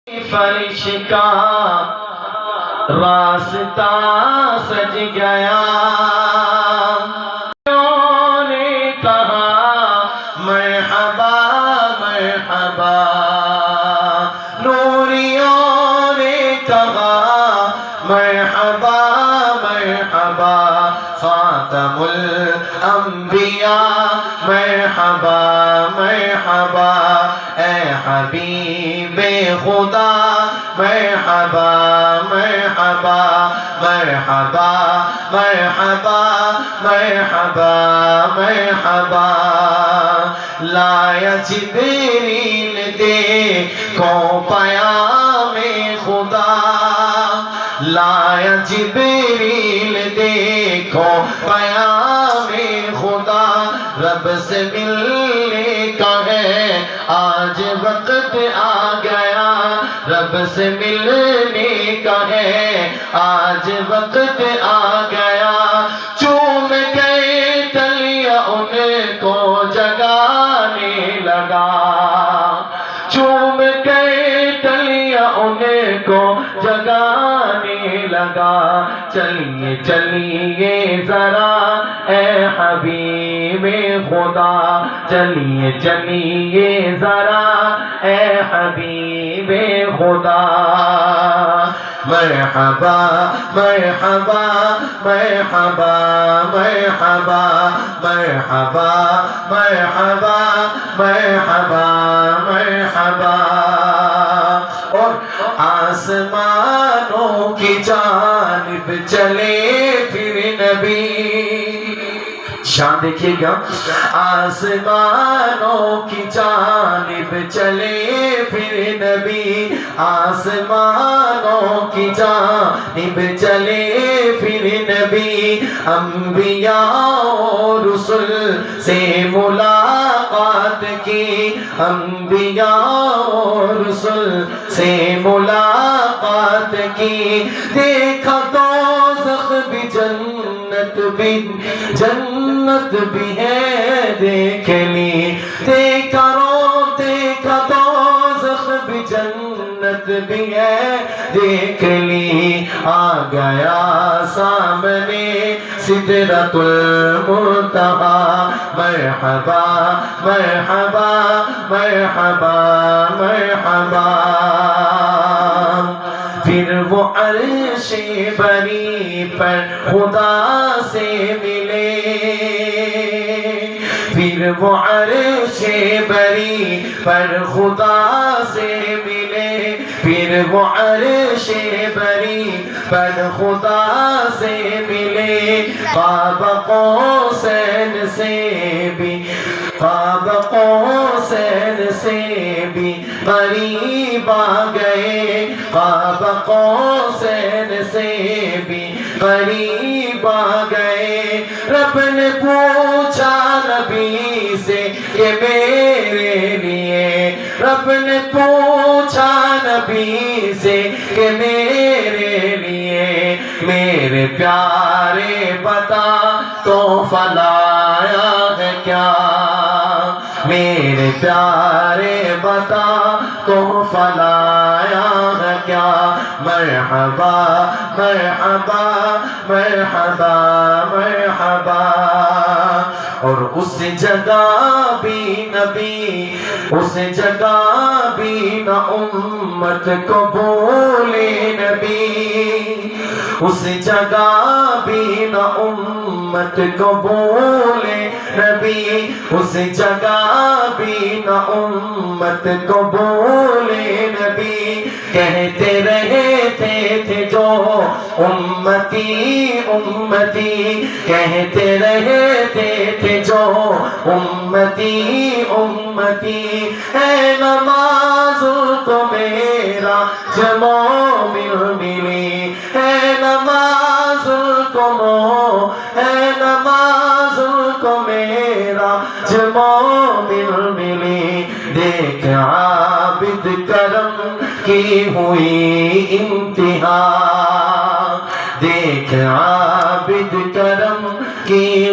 فرش کا راستہ سج گیا، انہوں نے کہا مرحبا مرحبا، نوریوں نے کہا مرحبا مرحبا، خاتم الانبیاء مرحبا مرحبا، اے حبیب خدا مرحبا مرحبا مرحبا مرحبا مرحبا مرحبا، لایا جبریل دیکھو پیام خدا، لایا جبریل دیکھو پیام خدا، رب سے ملنے کا ہے آج وقت آ گیا، رب سے ملنے کا ہے آج وقت آ گیا، چوم گئے تلیا ان کو جگانے لگا، چوم گئے تلیا ان کو جگانے لگا، چلیے چلیے ذرا اے حبیب خدا، چلیے چلیے ذرا اے حبیب خدا، مرحبا مرحبا مرحبا مرحبا مرحبا مرحبا مرحبا مرحبا، اور آسمانوں کی جانب چلے پھر نبی، شان دیکھیے گا، آسمانوں کی جانب چلے پھر نبی، آسمانوں کی جانب چلے پھر نبی، انبیاء و رسل سے ملاقات کی، انبیاء و رسل سے ملاقات کی، دیکھا دوزخ بھی جنت بھی ہے دیکھ لی، دیکھا دوزخ بھی جنت بھی ہے دیکھ لی، آ گیا سامنے سدرۃ المنتہا، مرحبا مرحبا مرحبا مرحبا، پھر وہ عرش بری پر خدا سے ملے، پھر وہ عرش بری پر خدا سے ملے، پھر وہ عرش بری پر خدا سے ملے، قاب قوسین سے بھی، قاب قوسین سے بھی قریب آ گئے، قاب قوسین سے بھی قریب آ گئے، رب نے پوچھا نبی سے کہ میرے لیے، رب نے پوچھا نبی سے کہ میرے لیے، میرے پیارے بتا تو فلایا ہے کیا، میرے پیارے بتا تو فلایا ہے کیا، مرحبا مرحبا مرحبا مرحبا، اور اس جگہ بھی نبی، اس جگہ بھی نہ امت کو بھولے نبی، اس جگہ بھی نہ امت کو بھولے نبی، اس جگہ بھی نہ امت کو بھولے نبی، کہتے رہتے تھے جو امتی امتی، کہتے رہتے تھے جو امتی امتی، اے نماز کو میرا جب مومن ملی، اے نماز کو، اے نماز کو میرا جب مومن ملی، دیکھ عابد کرم کی ہوئی انتہا، دیکھ عابد کرم کی